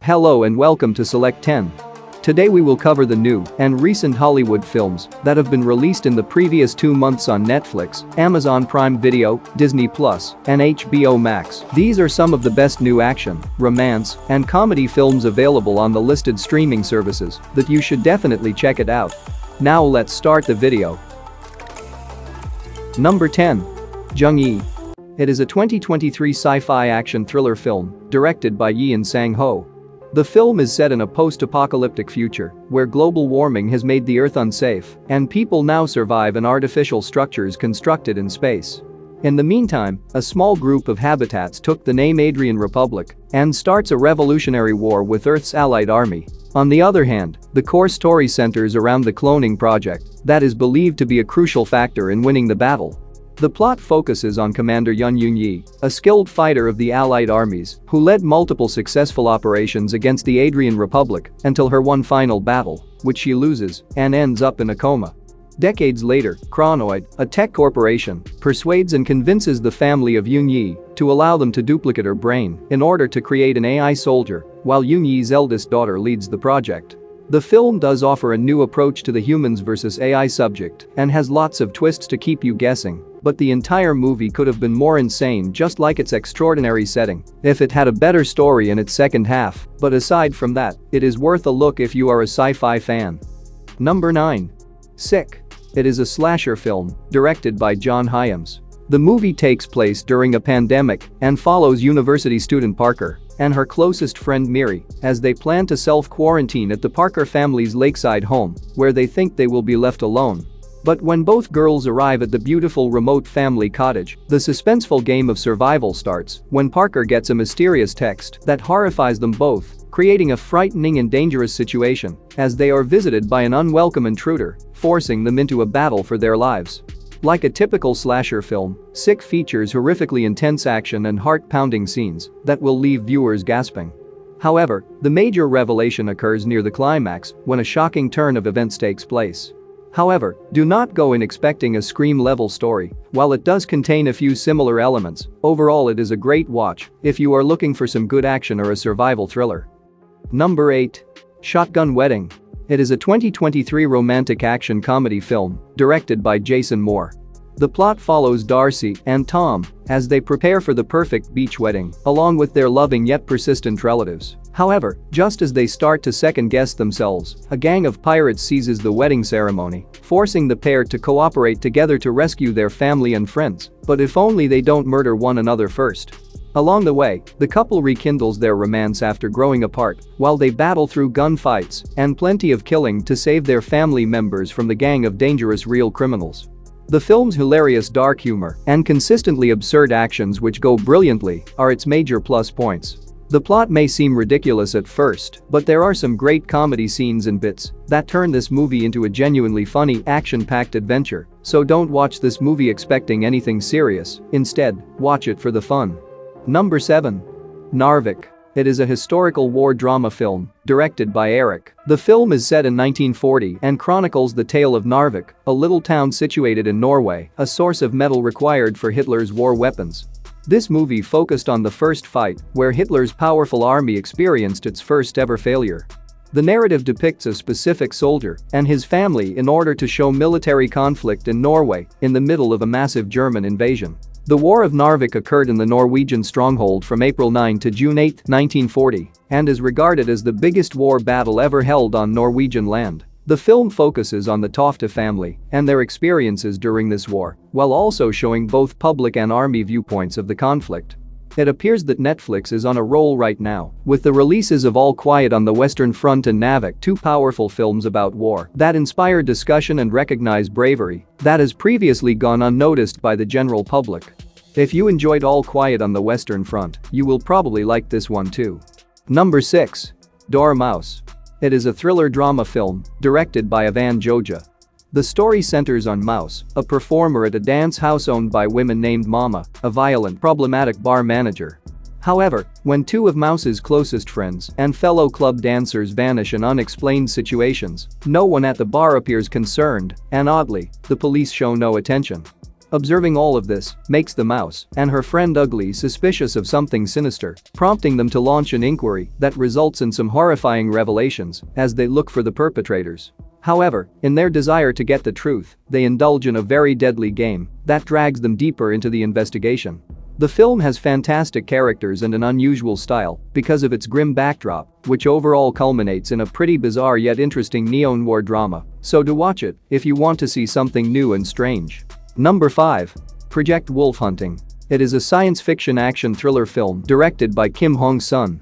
Hello and welcome to Select 10. Today we will cover the new and recent Hollywood films that have been released in the previous 2 months on Netflix, Amazon Prime Video, Disney+, and HBOMAX. These are some of the best new action, romance, and comedy films available on the listed streaming services that you should definitely check it out. Now let's start the video. Number 10. Jung-Yi. It is a 2023 sci-fi action thriller film directed by Yi and Sang-ho. The film is set in a post-apocalyptic future where global warming has made the Earth unsafe and people now survive in artificial structures constructed in space. In the meantime, a small group of habitats took the name Adrian Republic and starts a revolutionary war with Earth's allied army. On the other hand, the core story centers around the cloning project that is believed to be a crucial factor in winning the battle. The plot focuses on Commander Jung-Yi, a skilled fighter of the Allied armies who led multiple successful operations against the Adrian Republic until her one final battle, which she loses and ends up in a coma. Decades later, Chronoid, a tech corporation, persuades and convinces the family of Jung-Yi to allow them to duplicate her brain in order to create an AI soldier, while Jung-Yi's eldest daughter leads the project. The film does offer a new approach to the humans versus AI subject and has lots of twists to keep you guessing, but the entire movie could have been more insane just like its extraordinary setting if it had a better story in its second half, but aside from that, it is worth a look if you are a sci-fi fan. Number 9. Sick. It is a slasher film directed by John Hyams. The movie takes place during a pandemic and follows university student Parker and her closest friend Miri as they plan to self-quarantine at the Parker family's lakeside home, where they think they will be left alone. But when both girls arrive at the beautiful remote family cottage, the suspenseful game of survival starts when Parker gets a mysterious text that horrifies them both, creating a frightening and dangerous situation as they are visited by an unwelcome intruder, forcing them into a battle for their lives. Like a typical slasher film, Sick features horrifically intense action and heart-pounding scenes that will leave viewers gasping. However, the major revelation occurs near the climax when a shocking turn of events takes place. However, do not go in expecting a Scream-level story. While it does contain a few similar elements, overall it is a great watch if you are looking for some good action or a survival thriller. Number 8. Shotgun Wedding. It is a 2023 romantic action comedy film directed by Jason Moore. The plot follows Darcy and Tom as they prepare for the perfect beach wedding along with their loving yet persistent relatives. However, just as they start to second-guess themselves, a gang of pirates seizes the wedding ceremony, forcing the pair to cooperate together to rescue their family and friends, but if only they don't murder one another first. Along the way, the couple rekindles their romance after growing apart while they battle through gunfights and plenty of killing to save their family members from the gang of dangerous real criminals. The film's hilarious dark humor and consistently absurd actions which go brilliantly are its major plus points. The plot may seem ridiculous at first, but there are some great comedy scenes and bits that turn this movie into a genuinely funny, action-packed adventure, so don't watch this movie expecting anything serious, instead, watch it for the fun. Number 7. NARVIK. It is a historical war drama film directed by Eric. The film is set in 1940 and chronicles the tale of Narvik, a little town situated in Norway, a source of metal required for Hitler's war weapons. This movie focused on the first fight, where Hitler's powerful army experienced its first ever failure. The narrative depicts a specific soldier and his family in order to show military conflict in Norway in the middle of a massive German invasion. The War of Narvik occurred in the Norwegian stronghold from April 9 to June 8, 1940, and is regarded as the biggest war battle ever held on Norwegian land. The film focuses on the Tofte family and their experiences during this war, while also showing both public and army viewpoints of the conflict. It appears that Netflix is on a roll right now, with the releases of All Quiet on the Western Front and NARVIK, two powerful films about war that inspire discussion and recognize bravery that has previously gone unnoticed by the general public. If you enjoyed All Quiet on the Western Front, you will probably like this one too. Number 6. Dormouse. It is a thriller drama film directed by Ivan Joja. The story centers on Mouse, a performer at a dance house owned by women named Mama, a violent, problematic bar manager. However, when two of Mouse's closest friends and fellow club dancers vanish in unexplained situations, no one at the bar appears concerned, and oddly, the police show no attention. Observing all of this makes the mouse and her friend Ugly suspicious of something sinister, prompting them to launch an inquiry that results in some horrifying revelations as they look for the perpetrators. However, in their desire to get the truth, they indulge in a very deadly game that drags them deeper into the investigation. The film has fantastic characters and an unusual style because of its grim backdrop, which overall culminates in a pretty bizarre yet interesting neo-noir drama, so do watch it if you want to see something new and strange. Number 5. Project Wolf Hunting. It is a science fiction action thriller film directed by Kim Hong-sun.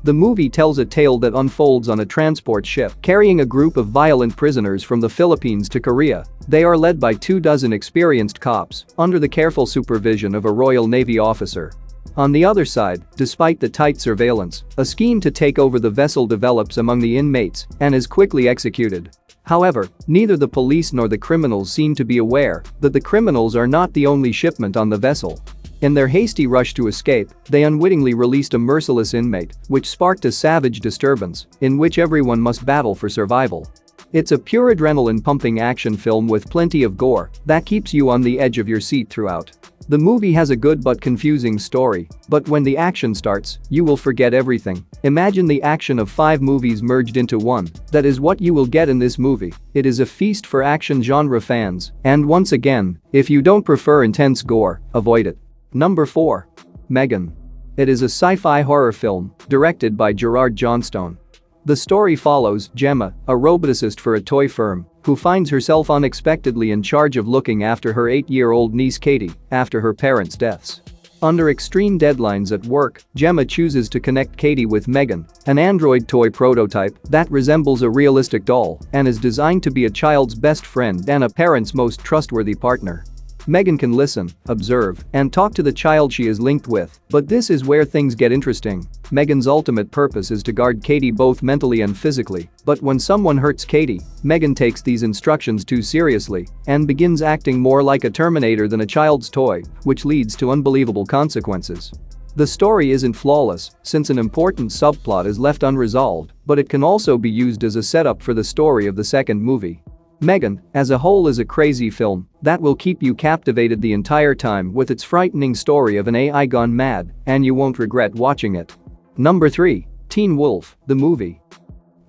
The movie tells a tale that unfolds on a transport ship carrying a group of violent prisoners from the Philippines to Korea. They are led by 24 experienced cops under the careful supervision of a Royal Navy officer. On the other side, despite the tight surveillance, a scheme to take over the vessel develops among the inmates and is quickly executed. However, neither the police nor the criminals seem to be aware that the criminals are not the only shipment on the vessel. In their hasty rush to escape, they unwittingly released a merciless inmate, which sparked a savage disturbance in which everyone must battle for survival. It's a pure adrenaline-pumping action film with plenty of gore that keeps you on the edge of your seat throughout. The movie has a good but confusing story, but when the action starts, you will forget everything. Imagine the action of 5 movies merged into one. That is what you will get in this movie. It is a feast for action genre fans, and once again, if you don't prefer intense gore, avoid it. Number 4. Megan. It is a sci-fi horror film directed by Gerard Johnstone. The story follows Gemma, a roboticist for a toy firm, who finds herself unexpectedly in charge of looking after her 8-year-old niece Katie after her parents' deaths. Under extreme deadlines at work, Gemma chooses to connect Katie with Megan, an android toy prototype that resembles a realistic doll and is designed to be a child's best friend and a parent's most trustworthy partner. Megan can listen, observe, and talk to the child she is linked with, but this is where things get interesting. Megan's ultimate purpose is to guard Katie both mentally and physically, but when someone hurts Katie, Megan takes these instructions too seriously and begins acting more like a Terminator than a child's toy, which leads to unbelievable consequences. The story isn't flawless, since an important subplot is left unresolved, but it can also be used as a setup for the story of the second movie. Megan, as a whole, is a crazy film that will keep you captivated the entire time with its frightening story of an AI gone mad, and you won't regret watching it. Number 3. Teen Wolf, the movie.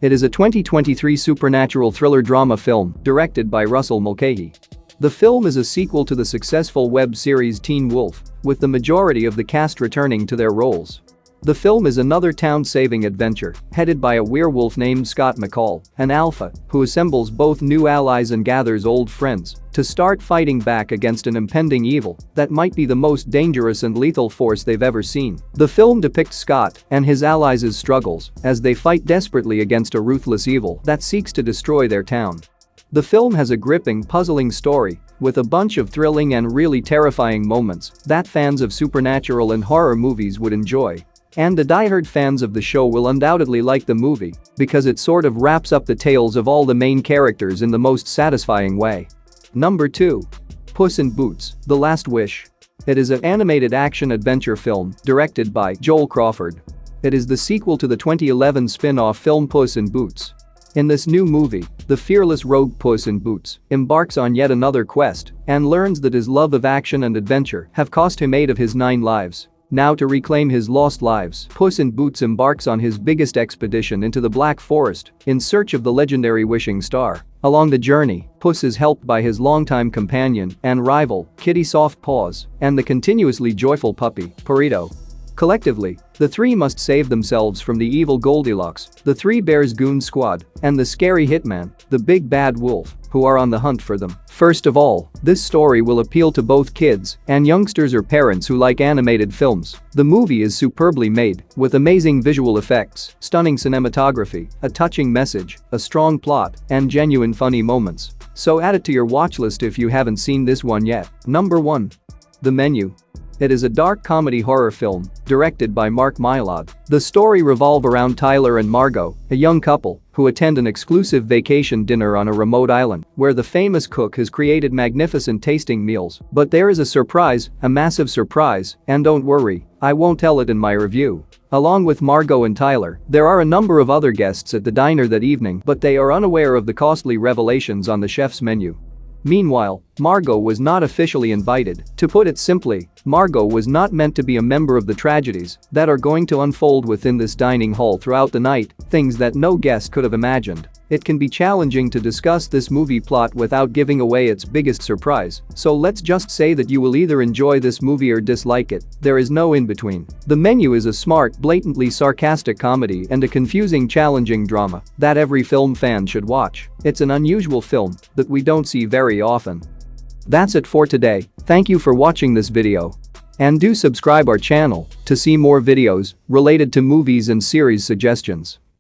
It is a 2023 supernatural thriller drama film directed by Russell Mulcahy. The film is a sequel to the successful web series Teen Wolf, with the majority of the cast returning to their roles. The film is another town-saving adventure, headed by a werewolf named Scott McCall, an alpha, who assembles both new allies and gathers old friends to start fighting back against an impending evil that might be the most dangerous and lethal force they've ever seen. The film depicts Scott and his allies' struggles as they fight desperately against a ruthless evil that seeks to destroy their town. The film has a gripping, puzzling story with a bunch of thrilling and really terrifying moments that fans of supernatural and horror movies would enjoy. And the diehard fans of the show will undoubtedly like the movie because it sort of wraps up the tales of all the main characters in the most satisfying way. Number 2. Puss in Boots: The Last Wish. It is an animated action-adventure film directed by Joel Crawford. It is the sequel to the 2011 spin-off film Puss in Boots. In this new movie, the fearless rogue Puss in Boots embarks on yet another quest and learns that his love of action and adventure have cost him 8 of his 9 lives. Now, to reclaim his lost lives, Puss in Boots embarks on his biggest expedition into the Black Forest in search of the legendary wishing star. Along the journey, Puss is helped by his longtime companion and rival, Kitty Softpaws, and the continuously joyful puppy, Perito. Collectively, the three must save themselves from the evil Goldilocks, the Three Bears Goon Squad, and the scary hitman, the Big Bad Wolf, who are on the hunt for them. First of all, this story will appeal to both kids and youngsters or parents who like animated films. The movie is superbly made, with amazing visual effects, stunning cinematography, a touching message, a strong plot, and genuine funny moments. So add it to your watchlist if you haven't seen this one yet. Number 1. The Menu. It is a dark comedy horror film directed by Mark Mylod. The story revolves around Tyler and Margot, a young couple who attend an exclusive vacation dinner on a remote island where the famous cook has created magnificent tasting meals. But there is a surprise, a massive surprise, and don't worry, I won't tell it in my review. Along with Margot and Tyler, there are a number of other guests at the diner that evening, but they are unaware of the costly revelations on the chef's menu. Meanwhile, Margot was not officially invited. To put it simply, Margot was not meant to be a member of the tragedies that are going to unfold within this dining hall throughout the night, things that no guest could have imagined. It can be challenging to discuss this movie plot without giving away its biggest surprise, so let's just say that you will either enjoy this movie or dislike it. There is no in-between. The Menu is a smart, blatantly sarcastic comedy and a confusing, challenging drama that every film fan should watch. It's an unusual film that we don't see very often. That's it for today. Thank you for watching this video. And do subscribe our channel to see more videos related to movies and series suggestions.